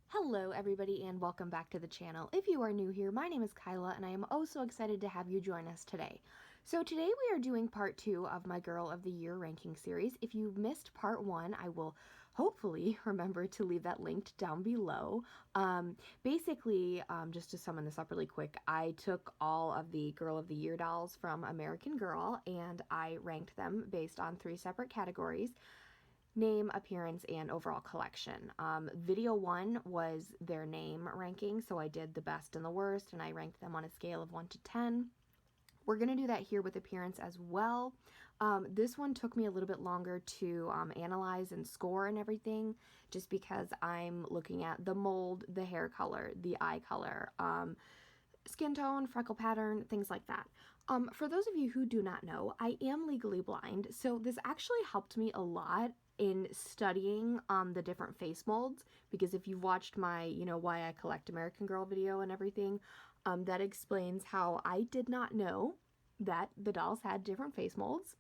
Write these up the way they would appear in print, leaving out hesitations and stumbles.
Hello everybody and welcome back to the channel. If you are new here, my name is Kyla and I am oh so excited to have you join us today. So today we are doing part 2 of my Girl of the Year ranking series. If you missed part 1, I will hopefully remember to leave that linked down below. Basically, just to sum this up really quick, I took all of the Girl of the Year dolls from American Girl and I ranked them based on 3 separate categories: name, appearance, and overall collection. Video 1 was their name ranking, so I did the best and the worst, and I ranked them on a scale of 1 to 10. We're going to do that here with appearance as well. This one took me a little bit longer to analyze and score and everything, just because I'm looking at the mold, the hair color, the eye color, skin tone, freckle pattern, things like that. For those of you who do not know, I am legally blind, so this actually helped me a lot in studying the different face molds, because if you've watched my, why I collect American Girl video and everything, that explains how I did not know that the dolls had different face molds.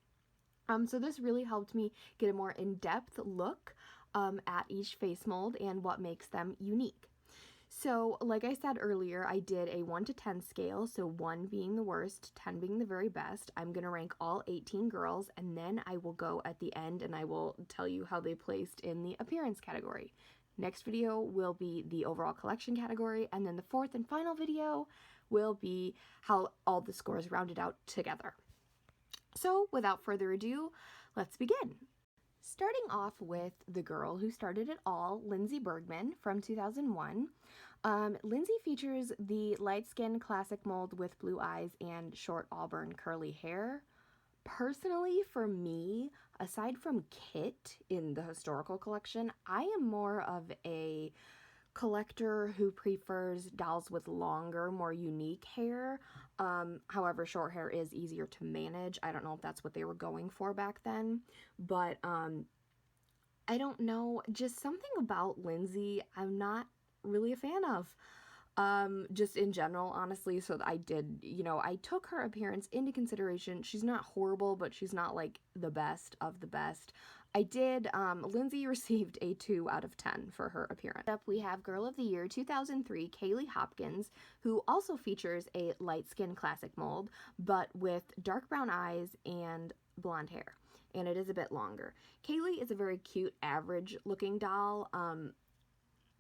So this really helped me get a more in-depth look at each face mold and what makes them unique. So, like I said earlier, I did a 1 to 10 scale, so 1 being the worst, 10 being the very best. I'm going to rank all 18 girls, and then I will go at the end and I will tell you how they placed in the appearance category. Next video will be the overall collection category, and then the fourth and final video will be how all the scores rounded out together. So, without further ado, let's begin. Starting off with the girl who started it all, Lindsey Bergman from 2001. Lindsey features the light-skinned classic mold with blue eyes and short auburn curly hair. Personally, for me, aside from Kit in the historical collection, I am more of a collector who prefers dolls with longer, more unique hair. However, short hair is easier to manage. I don't know if that's what they were going for back then, but I don't know, just something about Lindsey I'm not really a fan of. Just in general, honestly. So I did, I took her appearance into consideration. She's not horrible, but she's not like the best of the best. I did, Lindsey received a 2 out of 10 for her appearance. Up we have Girl of the Year 2003, Kaylee Hopkins, who also features a light-skinned classic mold, but with dark brown eyes and blonde hair, and it is a bit longer. Kaylee is a very cute, average-looking doll, kind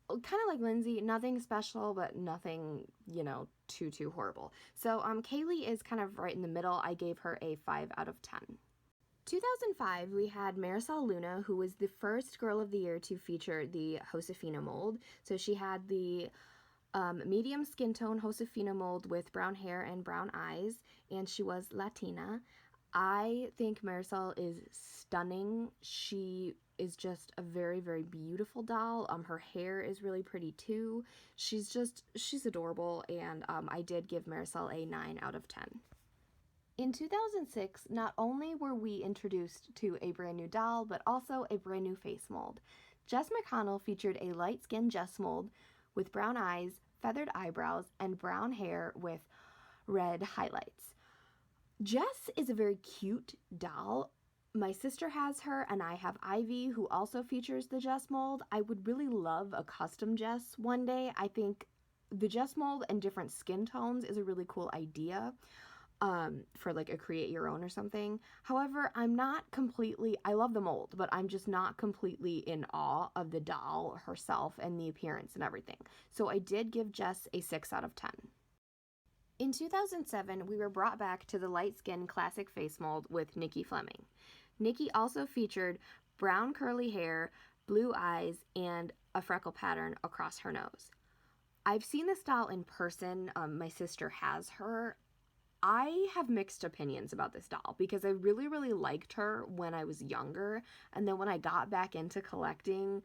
of like Lindsey, nothing special, but nothing, too horrible. So, Kaylee is kind of right in the middle. I gave her a 5 out of 10. 2005, we had Marisol Luna, who was the first Girl of the Year to feature the Josefina mold. So she had the medium skin tone Josefina mold with brown hair and brown eyes, and she was Latina. I think Marisol is stunning. She is just a very, very beautiful doll. Her hair is really pretty too. She's adorable, and I did give Marisol a 9 out of 10. In 2006, not only were we introduced to a brand new doll, but also a brand new face mold. Jess McConnell featured a light-skinned Jess mold with brown eyes, feathered eyebrows, and brown hair with red highlights. Jess is a very cute doll. My sister has her, and I have Ivy, who also features the Jess mold. I would really love a custom Jess one day. I think the Jess mold and different skin tones is a really cool idea for like a create your own or something. However, I love the mold, but I'm just not completely in awe of the doll herself and the appearance and everything. So I did give Jess a 6 out of 10. In 2007, we were brought back to the light-skinned classic face mold with Nicky Flemming. Nicky also featured brown curly hair, blue eyes, and a freckle pattern across her nose. I've seen this doll in person. My sister has her. I have mixed opinions about this doll because I really, really liked her when I was younger, and then when I got back into collecting,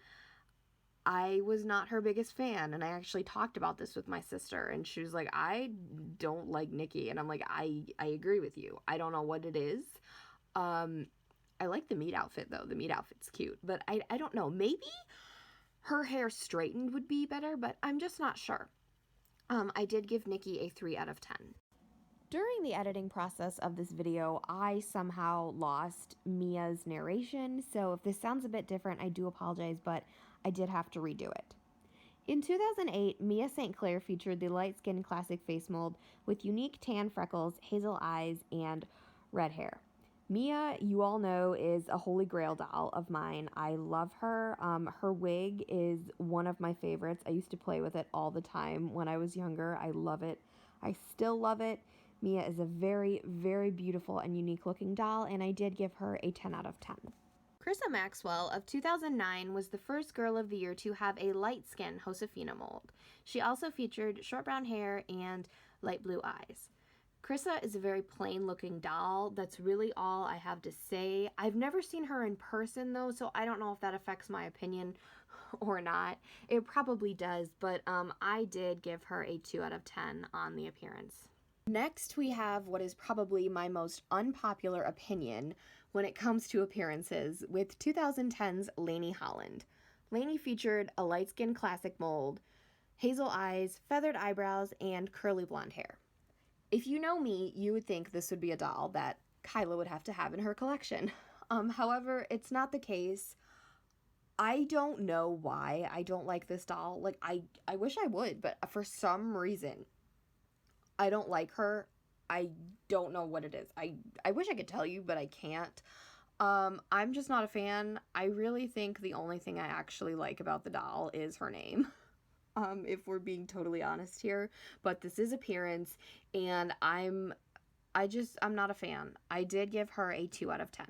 I was not her biggest fan, and I actually talked about this with my sister, and she was like, I don't like Nicky, and I'm like, I agree with you. I don't know what it is. I like the meat outfit, though. The meat outfit's cute, but I don't know. Maybe her hair straightened would be better, but I'm just not sure. I did give Nicky a 3 out of 10. During the editing process of this video, I somehow lost Mia's narration, so if this sounds a bit different, I do apologize, but I did have to redo it. In 2008, Mia St. Clair featured the light-skinned classic face mold with unique tan freckles, hazel eyes, and red hair. Mia, you all know, is a holy grail doll of mine. I love her. Her wig is one of my favorites. I used to play with it all the time when I was younger. I love it. I still love it. Mia is a very, very beautiful and unique looking doll, and I did give her a 10 out of 10. Chrissa Maxwell of 2009 was the first girl of the year to have a light skin Josefina mold. She also featured short brown hair and light blue eyes. Chrissa is a very plain looking doll. That's really all I have to say. I've never seen her in person though, so I don't know if that affects my opinion or not. It probably does, but I did give her a 2 out of 10 on the appearance. Next, we have what is probably my most unpopular opinion when it comes to appearances with 2010's Laney Holland. Laney featured a light-skinned classic mold, hazel eyes, feathered eyebrows, and curly blonde hair. If you know me, you would think this would be a doll that Kyla would have to have in her collection. However, it's not the case. I don't know why I don't like this doll. Like, I wish I would, but for some reason, I don't like her. I don't know what it is. I wish I could tell you, but I can't. I'm just not a fan. I really think the only thing I actually like about the doll is her name. If we're being totally honest here, but this is appearance, and I'm not a fan. I did give her a 2 out of 10.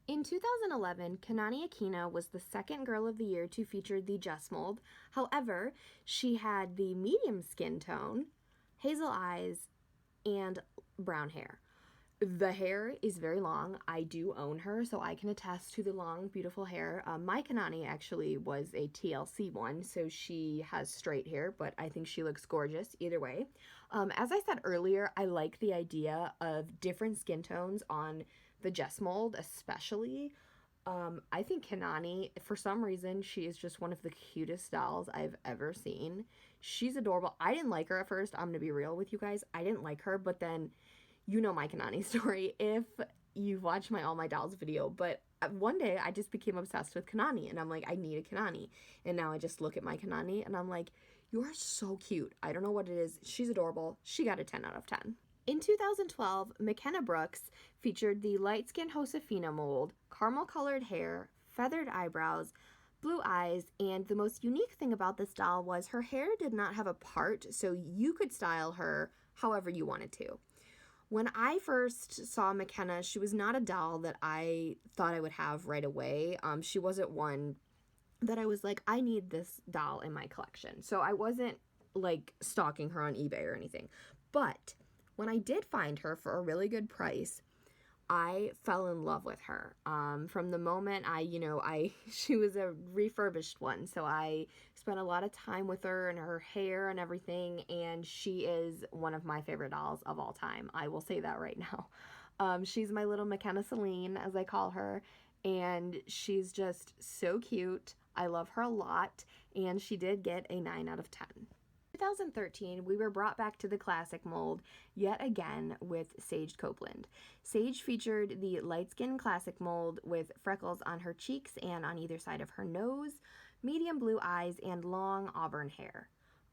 In 2011, Kanani Aquino was the second girl of the year to feature the Jess mold. However, she had the medium skin tone, hazel eyes, and brown hair. The hair is very long. I do own her, so I can attest to the long, beautiful hair. My Kanani actually was a TLC one, so she has straight hair, but I think she looks gorgeous either way. As I said earlier, I like the idea of different skin tones on the Jess mold, especially. I think Kanani, for some reason, she is just one of the cutest dolls I've ever seen. She's adorable. I didn't like her at first. I'm gonna be real with you guys. I didn't like her, but then you know my Kanani story if you've watched my All My Dolls video. But one day I just became obsessed with Kanani, and I'm like, I need a Kanani. And now I just look at my Kanani and I'm like, you are so cute. I don't know what it is. She's adorable. She got a 10 out of 10. In 2012, McKenna Brookes featured the light-skinned Josefina mold, caramel-colored hair, feathered eyebrows, blue eyes, and the most unique thing about this doll was her hair did not have a part, so you could style her however you wanted to. When I first saw McKenna, she was not a doll that I thought I would have right away. She wasn't one that I was like, I need this doll in my collection. So I wasn't like stalking her on eBay or anything. But when I did find her for a really good price, I fell in love with her. From the moment she was a refurbished one, so I spent a lot of time with her and her hair and everything, and she is one of my favorite dolls of all time. I will say that right now. She's my little McKenna Celine, as I call her, and she's just so cute. I love her a lot, and she did get a 9 out of 10. 2013, we were brought back to the classic mold yet again with Sage Copeland. Sage featured the light-skinned classic mold with freckles on her cheeks and on either side of her nose, medium blue eyes, and long auburn hair.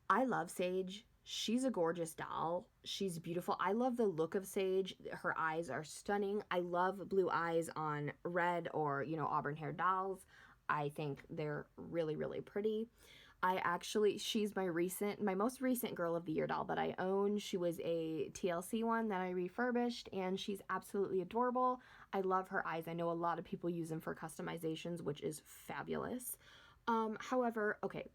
I love Sage. She's a gorgeous doll. She's beautiful. I love the look of Sage. Her eyes are stunning. I love blue eyes on red or, auburn hair dolls. I think they're really, really pretty. She's my most recent Girl of the Year doll that I own. She was a TLC one that I refurbished, and she's absolutely adorable. I love her eyes. I know a lot of people use them for customizations, which is fabulous. However, okay,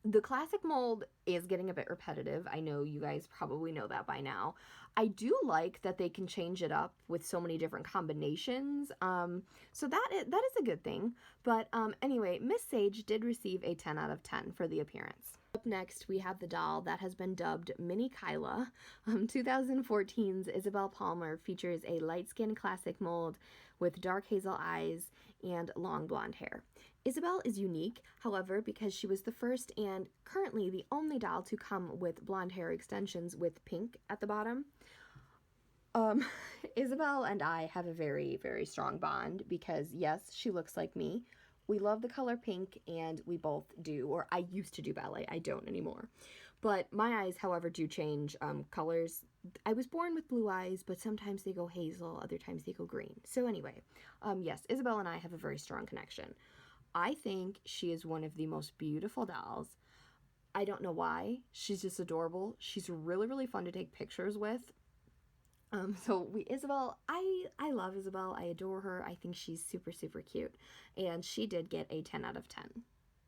the classic mold is getting a bit repetitive. I know you guys probably know that by now. I do like that they can change it up with so many different combinations. So that is a good thing. But anyway, Miss Sage did receive a 10 out of 10 for the appearance. Up next, we have the doll that has been dubbed Mini Kyla. 2014's Isabelle Palmer features a light-skinned classic mold with dark hazel eyes and long blonde hair. Isabelle is unique, however, because she was the first and currently the only doll to come with blonde hair extensions with pink at the bottom. Isabelle and I have a very, very strong bond because, yes, she looks like me. We love the color pink, and we both do, or I used to do ballet. I don't anymore. But my eyes, however, do change colors. I was born with blue eyes, but sometimes they go hazel, other times they go green. So anyway, yes, Isabelle and I have a very strong connection. I think she is one of the most beautiful dolls. I don't know why. She's just adorable. She's really, really fun to take pictures with. Isabelle, I love Isabelle. I adore her. I think she's super, super cute. And she did get a 10 out of 10.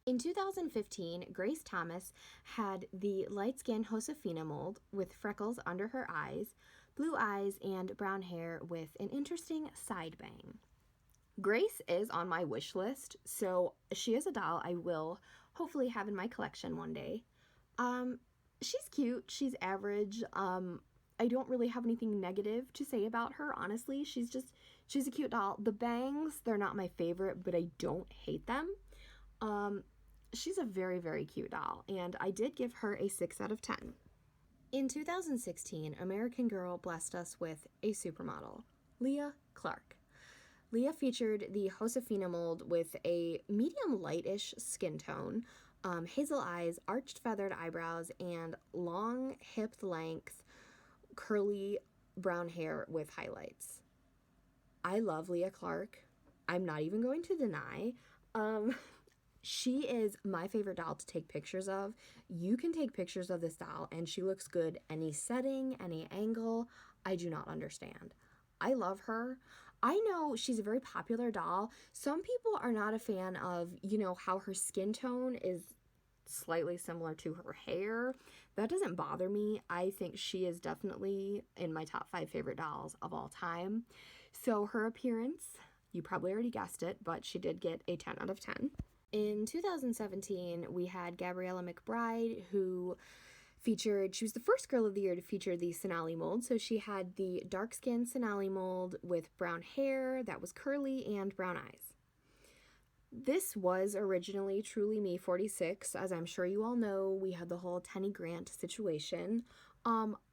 In 2015, Grace Thomas had the light skin Josefina mold with freckles under her eyes, blue eyes, and brown hair with an interesting side bang. Grace is on my wish list, so she is a doll I will hopefully have in my collection one day. She's cute. She's average. I don't really have anything negative to say about her, honestly. She's a cute doll. The bangs, they're not my favorite, but I don't hate them. She's a very, very cute doll, and I did give her a 6 out of 10. In 2016, American Girl blessed us with a supermodel, Leah Clark. Leah featured the Josefina mold with a medium lightish skin tone, hazel eyes, arched feathered eyebrows, and long hip length curly brown hair with highlights. I love Leah Clark. I'm not even going to deny. She is my favorite doll to take pictures of. You can take pictures of this doll and she looks good any setting, any angle. I do not understand. I love her. I know she's a very popular doll. Some people are not a fan of, how her skin tone is slightly similar to her hair. That doesn't bother me. I think she is definitely in my top 5 favorite dolls of all time. So her appearance, you probably already guessed it, but she did get a 10 out of 10. In 2017, we had Gabriella McBride, who she was the first girl of the year to feature the Sonali mold. So she had the dark skin Sonali mold with brown hair that was curly and brown eyes. This was originally Truly Me 46. As I'm sure you all know, we had the whole Tenny Grant situation.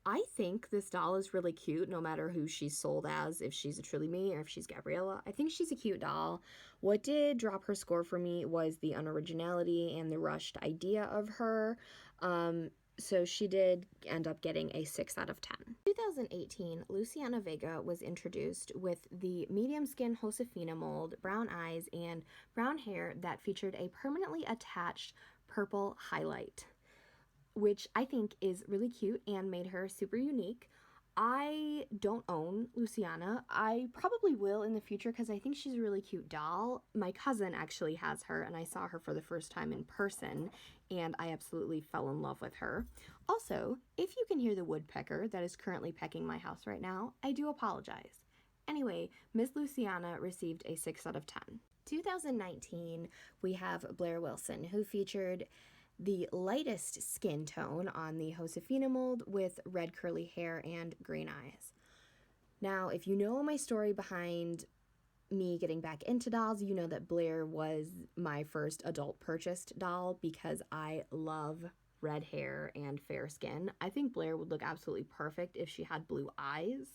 I think this doll is really cute, no matter who she's sold as, if she's a Truly Me or if she's Gabriella. I think she's a cute doll. What did drop her score for me was the unoriginality and the rushed idea of her. So she did end up getting a 6 out of 10. In 2018, Luciana Vega was introduced with the medium skin Josefina mold, brown eyes, and brown hair that featured a permanently attached purple highlight, which I think is really cute and made her super unique. I don't own Luciana. I probably will in the future because I think she's a really cute doll. My cousin actually has her, and I saw her for the first time in person, and I absolutely fell in love with her. Also, if you can hear the woodpecker that is currently pecking my house right now, I do apologize. Anyway, Miss Luciana received a 6 out of 10. 2019, we have Blair Wilson, who featured the lightest skin tone on the Josefina mold with red curly hair and green eyes. Now, if you know my story behind me getting back into dolls, you know that Blair was my first adult purchased doll because I love red hair and fair skin. I think Blair would look absolutely perfect if she had blue eyes.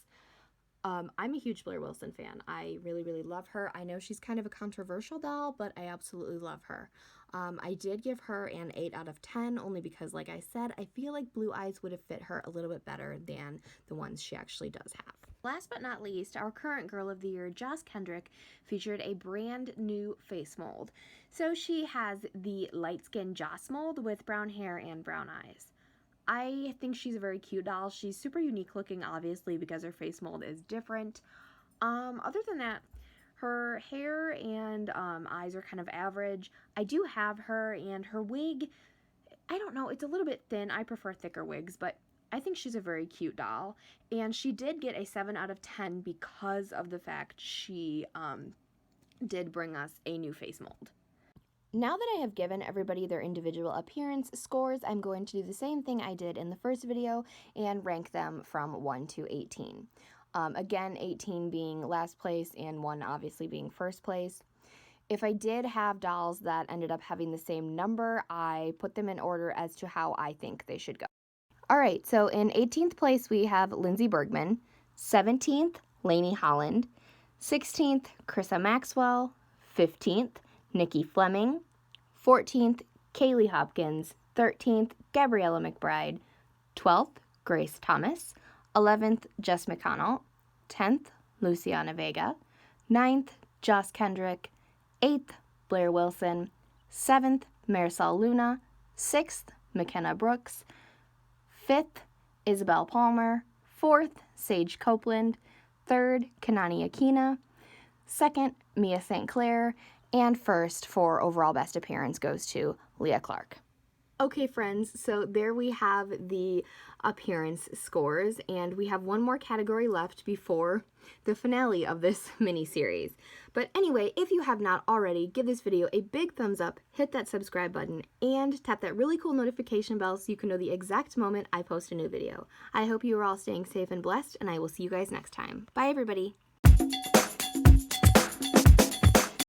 I'm a huge Blair Wilson fan. I really, really love her. I know she's kind of a controversial doll, but I absolutely love her. I did give her an 8 out of 10 only because, like I said, I feel like blue eyes would have fit her a little bit better than the ones she actually does have. Last but not least, our current Girl of the Year, Joss Kendrick, featured a brand new face mold. So she has the light skin Joss mold with brown hair and brown eyes. I think she's a very cute doll. She's super unique looking, obviously, because her face mold is different. Other than that, her hair and eyes are kind of average. I do have her, and her wig, I don't know, it's a little bit thin. I prefer thicker wigs, but I think she's a very cute doll. And she did get a 7 out of 10 because of the fact she did bring us a new face mold. Now that I have given everybody their individual appearance scores, I'm going to do the same thing I did in the first video and rank them from 1 to 18. Again, 18 being last place and 1 obviously being first place. If I did have dolls that ended up having the same number, I put them in order as to how I think they should go. Alright, so in 18th place we have Lindsey Bergman, 17th, Laney Holland, 16th, Chrissa Maxwell, 15th, Nicky Flemming. 14th, Kaylee Hopkins. 13th, Gabriella McBride. 12th, Grace Thomas. 11th, Jess McConnell. 10th, Luciana Vega. 9th, Joss Kendrick. 8th, Blair Wilson. 7th, Marisol Luna. 6th, McKenna Brookes. 5th, Isabelle Palmer. 4th, Sage Copeland. 3rd, Kanani Aquino. 2nd, St Clair. And 1st for overall best appearance goes to Leah Clark. Okay, friends, so there we have the appearance scores, and we have one more category left before the finale of this mini-series. But anyway, if you have not already, give this video a big thumbs up, hit that subscribe button, and tap that really cool notification bell so you can know the exact moment I post a new video. I hope you are all staying safe and blessed, and I will see you guys next time. Bye, everybody!